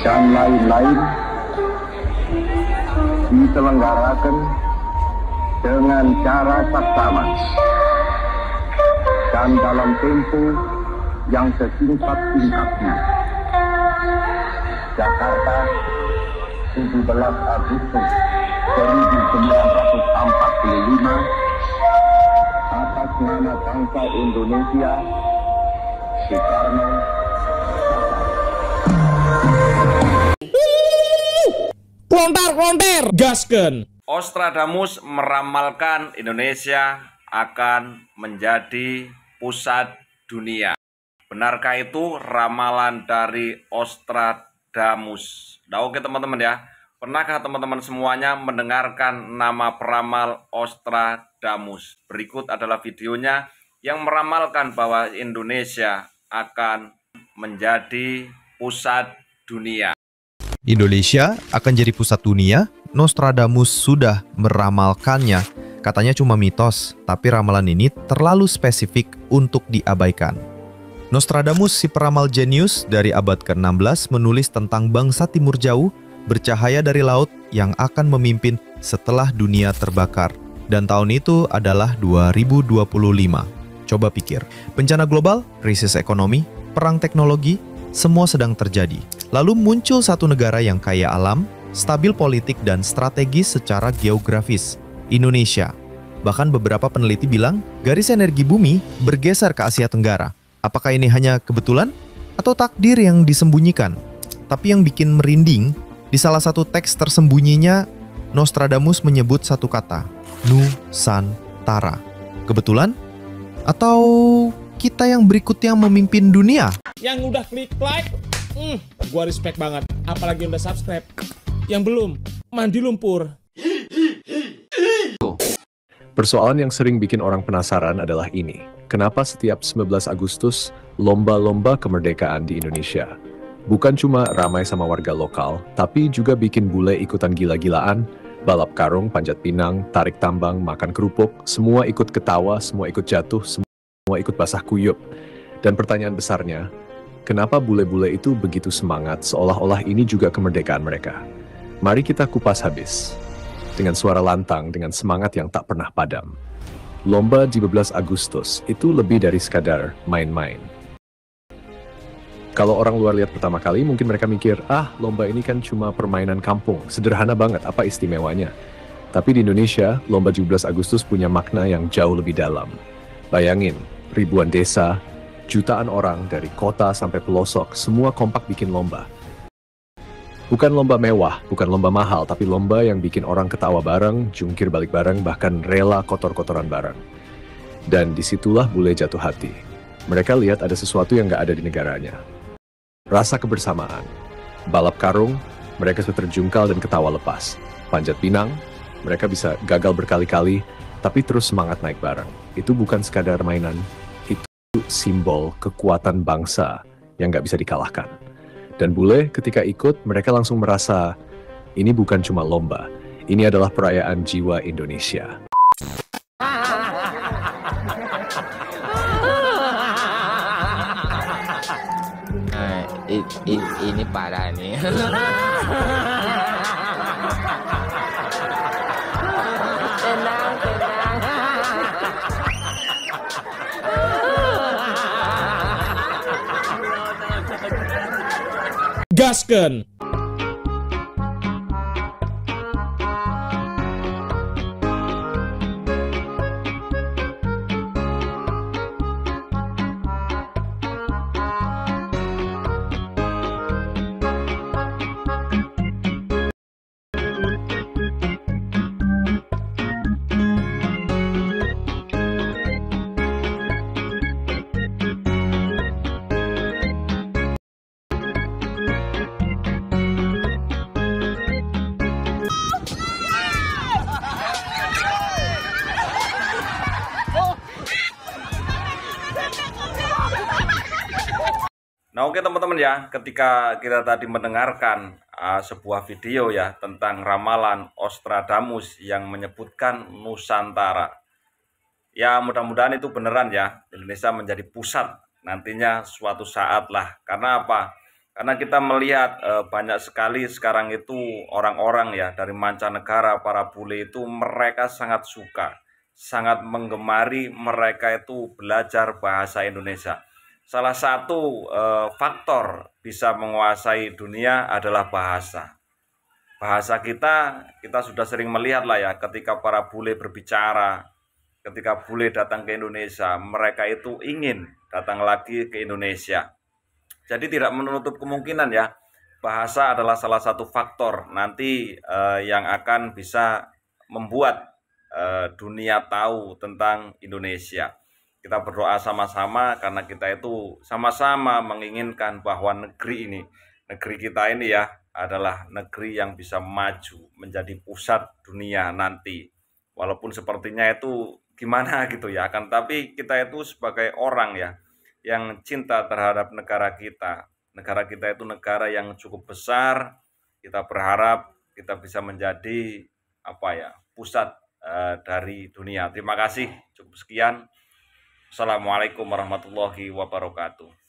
dan lain-lain diselenggarakan dengan cara saksama dan dalam tempo yang sesingkat-singkatnya. Jakarta, 17 Agustus 1945, atas nama bangsa Indonesia, Soekarno. Klontar, gaskeun. Ostradamus meramalkan Indonesia akan menjadi pusat dunia. Benarkah itu ramalan dari Ostradamus? Nah, oke teman-teman ya. Pernahkah teman-teman semuanya mendengarkan nama peramal Ostradamus? Berikut adalah videonya yang meramalkan bahwa Indonesia akan menjadi pusat dunia. Indonesia akan jadi pusat dunia? Nostradamus sudah meramalkannya. Katanya cuma mitos, tapi ramalan ini terlalu spesifik untuk diabaikan. Nostradamus, si peramal jenius dari abad ke-16, menulis tentang bangsa timur jauh bercahaya dari laut yang akan memimpin setelah dunia terbakar. Dan tahun itu adalah 2025. Coba pikir, bencana global, krisis ekonomi, perang teknologi, semua sedang terjadi. Lalu muncul satu negara yang kaya alam, stabil politik dan strategis secara geografis, Indonesia. Bahkan beberapa peneliti bilang, garis energi bumi bergeser ke Asia Tenggara. Apakah ini hanya kebetulan atau takdir yang disembunyikan? Tapi yang bikin merinding, di salah satu teks tersembunyinya, Nostradamus menyebut satu kata, Nusantara. Kebetulan? Atau kita yang berikutnya memimpin dunia? Yang udah klik like, gua respect banget. Apalagi yang udah subscribe. Yang belum, mandi lumpur. Persoalan yang sering bikin orang penasaran adalah ini. Kenapa setiap 19 Agustus lomba-lomba kemerdekaan di Indonesia? Bukan cuma ramai sama warga lokal, tapi juga bikin bule ikutan gila-gilaan, balap karung, panjat pinang, tarik tambang, makan kerupuk, semua ikut ketawa, semua ikut jatuh, semua ikut basah kuyup. Dan pertanyaan besarnya, kenapa bule-bule itu begitu semangat seolah-olah ini juga kemerdekaan mereka? Mari kita kupas habis. Dengan suara lantang, dengan semangat yang tak pernah padam. Lomba 17 Agustus itu lebih dari sekadar main-main. Kalau orang luar lihat pertama kali, mungkin mereka mikir, lomba ini kan cuma permainan kampung, sederhana banget, apa istimewanya? Tapi di Indonesia, lomba 17 Agustus punya makna yang jauh lebih dalam. Bayangin, ribuan desa, jutaan orang dari kota sampai pelosok, semua kompak bikin lomba. Bukan lomba mewah, bukan lomba mahal, tapi lomba yang bikin orang ketawa bareng, jungkir balik bareng, bahkan rela kotor-kotoran bareng. Dan disitulah bule jatuh hati. Mereka lihat ada sesuatu yang gak ada di negaranya. Rasa kebersamaan. Balap karung, mereka sudah terjungkal dan ketawa lepas. Panjat pinang, mereka bisa gagal berkali-kali, tapi terus semangat naik bareng. Itu bukan sekadar mainan, itu simbol kekuatan bangsa yang gak bisa dikalahkan. Dan bule ketika ikut, mereka langsung merasa ini bukan cuma lomba, ini adalah perayaan jiwa Indonesia. Ini parah nih. Tenang. Gaskeun. Nah oke teman-teman ya, ketika kita tadi mendengarkan sebuah video ya tentang ramalan Ostradamus yang menyebutkan Nusantara. Ya mudah-mudahan itu beneran ya, Indonesia menjadi pusat nantinya suatu saat lah. Karena apa? Karena kita melihat banyak sekali sekarang itu orang-orang ya dari mancanegara, para bule itu mereka sangat suka, sangat menggemari mereka itu belajar bahasa Indonesia. Salah satu faktor bisa menguasai dunia adalah bahasa. Bahasa kita sudah sering melihat lah ya, ketika para bule berbicara, ketika bule datang ke Indonesia, mereka itu ingin datang lagi ke Indonesia. Jadi tidak menutup kemungkinan ya, bahasa adalah salah satu faktor nanti yang akan bisa membuat dunia tahu tentang Indonesia. Kita berdoa sama-sama karena kita itu sama-sama menginginkan bahwa negeri kita ini ya adalah negeri yang bisa maju menjadi pusat dunia nanti. Walaupun sepertinya itu gimana gitu ya, akan tapi kita itu sebagai orang ya yang cinta terhadap negara kita. Negara kita itu negara yang cukup besar. Kita berharap kita bisa menjadi pusat dari dunia. Terima kasih. Cukup sekian. Assalamualaikum warahmatullahi wabarakatuh.